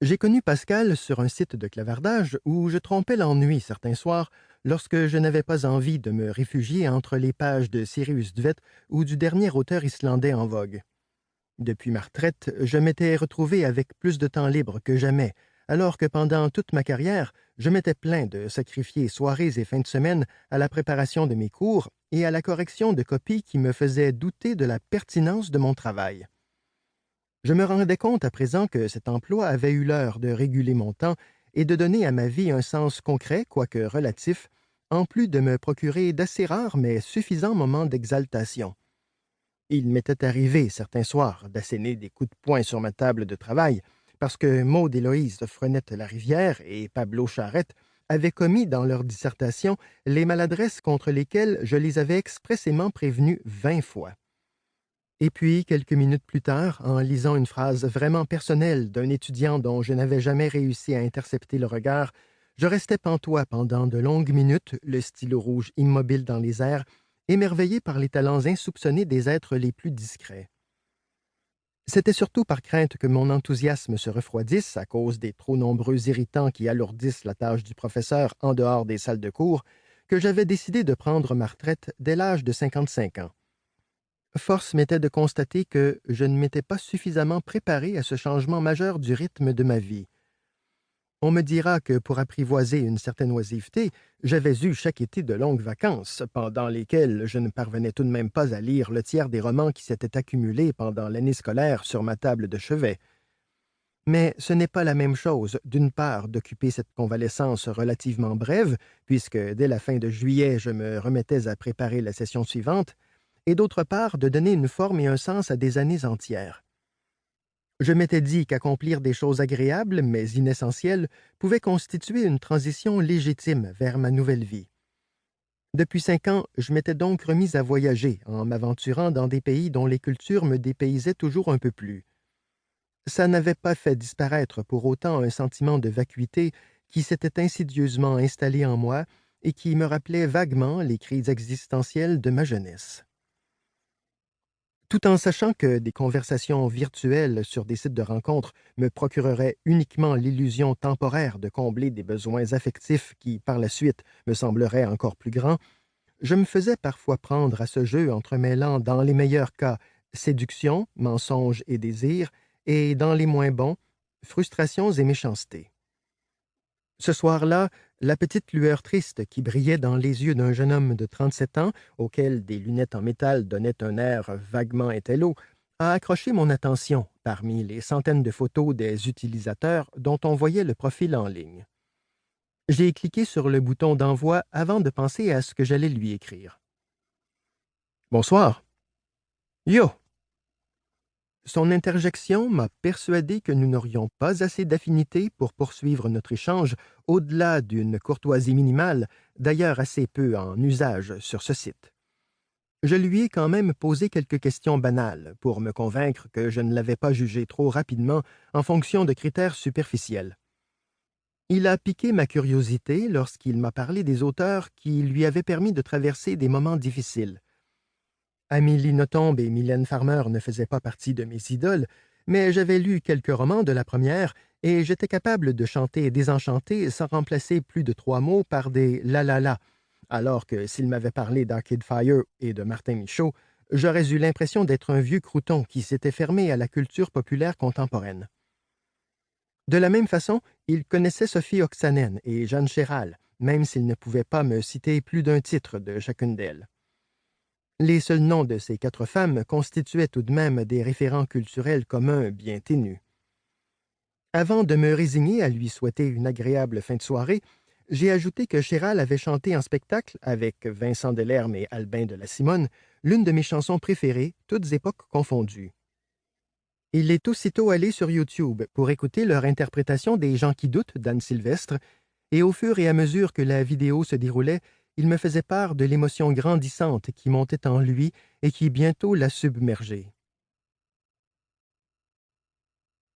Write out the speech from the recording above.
J'ai connu Pascal sur un site de clavardage où je trompais l'ennui certains soirs lorsque je n'avais pas envie de me réfugier entre les pages de Cyrus Dvet ou du dernier auteur islandais en vogue. Depuis ma retraite, je m'étais retrouvé avec plus de temps libre que jamais, alors que pendant toute ma carrière, je m'étais plaint de sacrifier soirées et fins de semaine à la préparation de mes cours et à la correction de copies qui me faisaient douter de la pertinence de mon travail. Je me rendais compte à présent que cet emploi avait eu l'heure de réguler mon temps et de donner à ma vie un sens concret, quoique relatif, en plus de me procurer d'assez rares mais suffisants moments d'exaltation. Il m'était arrivé certains soirs d'asséner des coups de poing sur ma table de travail parce que Maud Héloïse Frenette-Larivière et Pablo Charette avaient commis dans leur dissertation les maladresses contre lesquelles je les avais expressément prévenus 20 fois. Et puis, quelques minutes plus tard, en lisant une phrase vraiment personnelle d'un étudiant dont je n'avais jamais réussi à intercepter le regard, je restais pantois pendant de longues minutes, le stylo rouge immobile dans les airs, émerveillé par les talents insoupçonnés des êtres les plus discrets. C'était surtout par crainte que mon enthousiasme se refroidisse à cause des trop nombreux irritants qui alourdissent la tâche du professeur en dehors des salles de cours que j'avais décidé de prendre ma retraite dès l'âge de 55 ans. Force m'était de constater que je ne m'étais pas suffisamment préparé à ce changement majeur du rythme de ma vie. On me dira que pour apprivoiser une certaine oisiveté, j'avais eu chaque été de longues vacances, pendant lesquelles je ne parvenais tout de même pas à lire le tiers des romans qui s'étaient accumulés pendant l'année scolaire sur ma table de chevet. Mais ce n'est pas la même chose, d'une part, d'occuper cette convalescence relativement brève, puisque dès la fin de juillet, je me remettais à préparer la session suivante, et d'autre part, de donner une forme et un sens à des années entières. Je m'étais dit qu'accomplir des choses agréables, mais inessentielles, pouvait constituer une transition légitime vers ma nouvelle vie. Depuis 5 ans, je m'étais donc remis à voyager, en m'aventurant dans des pays dont les cultures me dépaysaient toujours un peu plus. Ça n'avait pas fait disparaître pour autant un sentiment de vacuité qui s'était insidieusement installé en moi et qui me rappelait vaguement les crises existentielles de ma jeunesse. Tout en sachant que des conversations virtuelles sur des sites de rencontres me procureraient uniquement l'illusion temporaire de combler des besoins affectifs qui, par la suite, me sembleraient encore plus grands, je me faisais parfois prendre à ce jeu entremêlant, dans les meilleurs cas, séduction, mensonge et désir, et, dans les moins bons, frustrations et méchanceté. Ce soir-là, la petite lueur triste qui brillait dans les yeux d'un jeune homme de 37 ans, auquel des lunettes en métal donnaient un air vaguement intello, a accroché mon attention parmi les centaines de photos des utilisateurs dont on voyait le profil en ligne. J'ai cliqué sur le bouton d'envoi avant de penser à ce que j'allais lui écrire. Bonsoir. Yo! Son interjection m'a persuadé que nous n'aurions pas assez d'affinité pour poursuivre notre échange au-delà d'une courtoisie minimale, d'ailleurs assez peu en usage sur ce site. Je lui ai quand même posé quelques questions banales pour me convaincre que je ne l'avais pas jugé trop rapidement en fonction de critères superficiels. Il a piqué ma curiosité lorsqu'il m'a parlé des auteurs qui lui avaient permis de traverser des moments difficiles. Amélie Nothomb et Mylène Farmer ne faisaient pas partie de mes idoles, mais j'avais lu quelques romans de la première et j'étais capable de chanter Désenchanté sans remplacer plus de 3 mots par des la la la, alors que s'il m'avait parlé d'Arcade Fire et de Martin Michaud, j'aurais eu l'impression d'être un vieux crouton qui s'était fermé à la culture populaire contemporaine. De la même façon, il connaissait Sophie Oksanen et Jeanne Chéral, même s'il ne pouvait pas me citer plus d'un titre de chacune d'elles. Les seuls noms de ces 4 femmes constituaient tout de même des référents culturels communs bien ténus. Avant de me résigner à lui souhaiter une agréable fin de soirée, j'ai ajouté que Chéral avait chanté en spectacle, avec Vincent Delerme et Albin de la Simone, l'une de mes chansons préférées, toutes époques confondues. Il est aussitôt allé sur YouTube pour écouter leur interprétation des Gens qui doutent d'Anne Sylvestre, et au fur et à mesure que la vidéo se déroulait, il me faisait part de l'émotion grandissante qui montait en lui et qui bientôt l'a submergé.